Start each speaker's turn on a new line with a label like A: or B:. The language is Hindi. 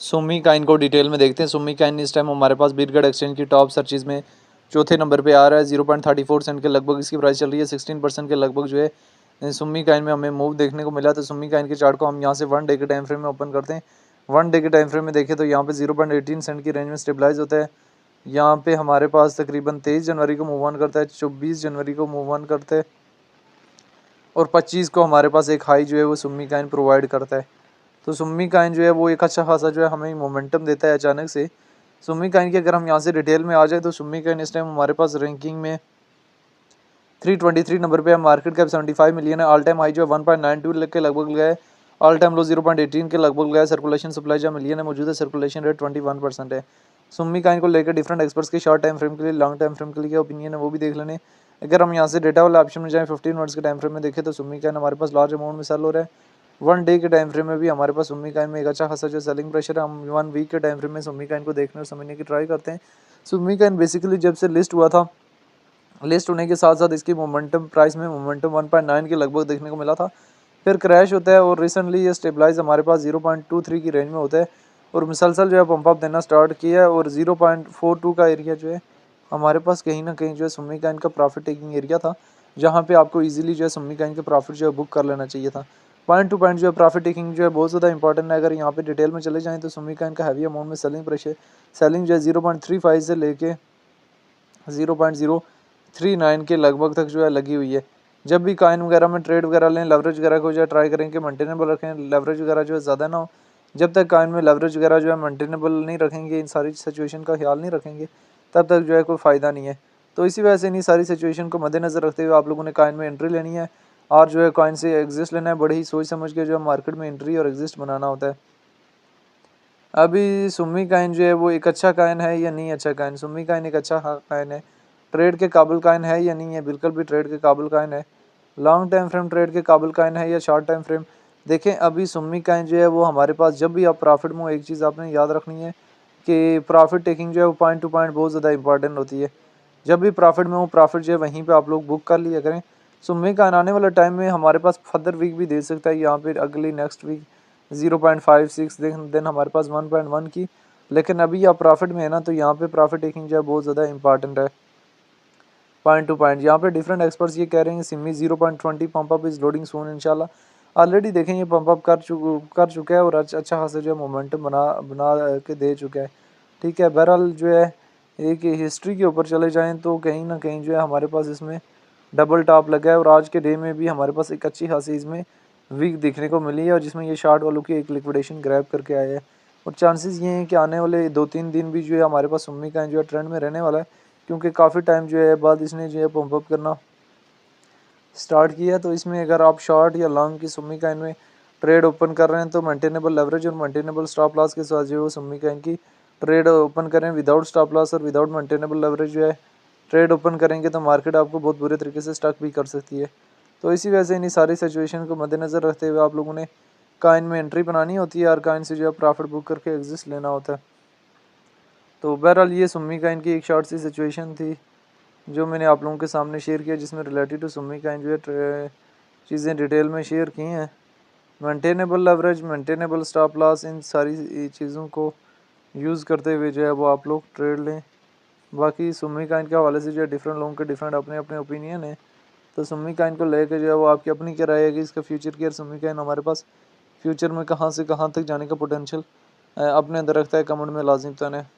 A: सुमी काइन को डिटेल में देखते हैं। सुमी काइन इस टाइम हमारे पास बिरगढ़ एक्सचेंज की टॉप सर्चिज में चौथे नंबर पे आ रहा है। 0.34 सेंट के लगभग इसकी प्राइस चल रही है। 16% के लगभग जो है सुमी काइन में हमें मूव देखने को मिला। तो सुमी काइन के चार्ट को हम यहाँ से 1 डे के टाइम फ्रेम में ओपन करते हैं। 1 डे के टाइम फ्रेम में देखें तो यहाँ पे 0.18 सेंट की रेंज में स्टेबलाइज होता है। यहाँ पे हमारे पास तकरीबन 23 जनवरी को मूव ऑन करता है, 24 जनवरी को मूव ऑन करता है और 25 को हमारे पास एक हाई जो है वो सुमी काइन प्रोवाइड करता है। तो सुमी काइन जो है वो एक अच्छा खासा जो है हमें मोमेंटम देता है अचानक से। सुमी काइन की अगर हम यहाँ से डिटेल में आ जाए तो सुमी काइन इस टाइम हमारे पास रैंकिंग में 323 नंबर पे है। मार्केट कैप 75 मिलियन है। ऑल टाइम हाई जो है 1.92 के लगभग गया है। ऑल टाइम लो 0.18 के लगभग गया है। सर्कुलेशन सप्लाई जो मिलियन है मौजूद है। सर्कुलेशन रेट 21% है। सुमी काइन को लेकर डिफरेंट एक्सपर्ट्स के शॉर्ट टाइम फ्रेम के लिए, लॉन्ग टाइम फ्रेम के लिए क्या ओपिनियन है वो भी देख लेने। अगर हम यहाँ से डेटा वाला ऑप्शन में जाएँ 15 मिनट्स के टाइम फ्रेम में देखें तो सुमी काइन हमारे पास लार्ज अमाउंट में सेल हो रहा है। 1 डे के टाइम फ्रेम में भी हमारे पास सुमी काइन में एक अच्छा खासा जो सेलिंग प्रेशर है। हम 1 वीक के टाइम फ्रेम में सुमी काइन को देखने और समझने की ट्राई करते हैं। सुमी काइन बेसिकली जब से लिस्ट हुआ था, लिस्ट होने के साथ साथ इसकी मोमेंटम प्राइस में मोमेंटम 1.9 के लगभग देखने को मिला था। फिर क्रैश होता है और रिसेंटली ये स्टेबलाइज हमारे पास 0.23 की रेंज में होता है और मुसलसल जो है पंप अप देना स्टार्ट किया है। और 0.42 का एरिया जो है हमारे पास कहीं ना कहीं जो है सुमी काइन का प्रॉफिट टेकिंग एरिया था, जहाँ पे आपको इजीली जो है सुमी काइन के प्रॉफिट जो है बुक कर लेना चाहिए था। पॉइंट टू पॉइंट जो है प्रॉफिट टेकिंग जो है बहुत ज़्यादा इंपॉर्टेंट है। अगर यहाँ पे डिटेल में चले जाएँ तो सुमी काइन का हैवी अमाउंट में सेलिंग प्रेशर, सेलिंग जो है 0.35 से लेके 0.039 के लगभग तक जो है लगी हुई है। जब भी कॉइन वगैरह में ट्रेड वगैरह लें, लेवरेज वगैरह को जो है ट्राई करें कि मेंटेनेबल रखें, लेवरेज वगैरह जो है ज़्यादा ना हो। जब तक कॉइन में लेवरेज वगैरह जो है मेंटेनेबल नहीं रखेंगे, इन सारी सिचुएशन का ख्याल नहीं रखेंगे, तब तक जो है कोई फ़ायदा नहीं है। तो इसी वजह से इन्हीं सारी सिचुएशन को मद्देनज़र रखते हुए आप लोगों ने कॉइन में एंट्री लेनी है और जो है कॉइन से एग्जिस्ट लेना है। बड़ी ही सोच समझ के जो है मार्केट में एंट्री और एग्जिस्ट बनाना होता है। अभी सुमी काइन जो है वो एक अच्छा काइन है या नहीं अच्छा काइन? सुमी काइन एक अच्छा काइन है, ट्रेड के काबिल काइन है या नहीं है? बिल्कुल भी ट्रेड के काबिल काइन है। लॉन्ग टाइम फ्रेम ट्रेड के काबिल काइन है या शॉर्ट टाइम फ्रेम? देखें अभी सुमी काइन जो है वो हमारे पास, जब भी आप प्रॉफिट में हो, एक चीज़ आपने याद रखनी है कि प्रॉफिट टेकिंग जो है वो पॉइंट टू पॉइंट बहुत ज़्यादा इंपॉर्टेंट होती है। जब भी प्रॉफिट में हो, प्रॉफिट जो है वहीं पे आप लोग बुक कर लिया करें। सुमी काइन आने वाला टाइम में हमारे पास फर्दर वीक भी दे सकता है, यहाँ पे अगली नेक्स्ट वीक 0.56 देन हमारे पास 1.1 की। लेकिन अभी आप प्रॉफिट में है ना, तो यहाँ पे प्रॉफिट टेकिंग जो है बहुत ज़्यादा इंपॉर्टेंट है। पॉइंट टू पॉइंट यहाँ पे डिफरेंट एक्सपर्ट्स ये कह रहे हैं सिमी 0.20 pump up is loading soon इंशाल्लाह। ऑलरेडी देखें ये पंप अप कर चुका है और अच्छा खासा जो है मोमेंटम बना बना के दे चुका है। ठीक है, बहरहाल जो है एक हिस्ट्री के ऊपर चले जाएँ तो कहीं ना कहीं जो है हमारे पास इसमें डबल टॉप लगा है और आज के डे में भी हमारे पास एक अच्छी खासी इसमें वीक देखने को मिली है और जिसमें ये शार्ट वालों की एक लिक्विडेशन ग्रैब करके आया है। और चांसेस ये हैं कि आने वाले 2-3 दिन भी जो है हमारे पास सुम्मी का जो है ट्रेंड में रहने वाला है, क्योंकि काफ़ी टाइम जो है बाद इसने जो है पंप अप करना स्टार्ट किया है। तो इसमें अगर आप शॉर्ट या लॉन्ग की सुम्मी का इनमें ट्रेड ओपन कर रहे हैं तो मेंटेनेबल लेवरेज और मेंटेनेबल स्टॉप लॉस के साथ जो है सुम्मी का इनकी ट्रेड ओपन करें। विदाउट स्टॉप लॉस और विदाउट मेंटेनेबल लेवरेज जो है ट्रेड ओपन करेंगे तो मार्केट आपको बहुत बुरे तरीके से स्टक भी कर सकती है। तो इसी वजह से इन्हीं सारी सिचुएशन को मद्देनज़र रखते हुए आप लोगों ने कॉइन में एंट्री बनानी होती है और कॉइन से जो है प्रॉफिट बुक करके एग्जिस्ट लेना होता है। तो बहरहाल ये सुम्मी काइन की एक शॉर्ट सी सिचुएशन थी जो मैंने आप लोगों के सामने शेयर किया, जिसमें रिलेटेड टू सुम्मी काइन जो है चीज़ें डिटेल में शेयर की हैं। Maintainable leverage, maintainable stop loss, इन सारी चीज़ों को यूज़ करते हुए जो है वो आप लोग ट्रेड लें। बाकी सुम्मी काइन के हवाले से जो है डिफरेंट लोगों के डिफरेंट अपने अपने ओपिनियन है। तो सुम्मी काइन को लेकर जो है वो आपकी अपनी क्या राय है कि इसका फ्यूचर क्या है? सुम्मी काइन हमारे पास फ्यूचर में कहाँ से कहाँ तक जाने का पोटेंशियल अपने अंदर रखता है? कमेंट में लाजिम बताना है।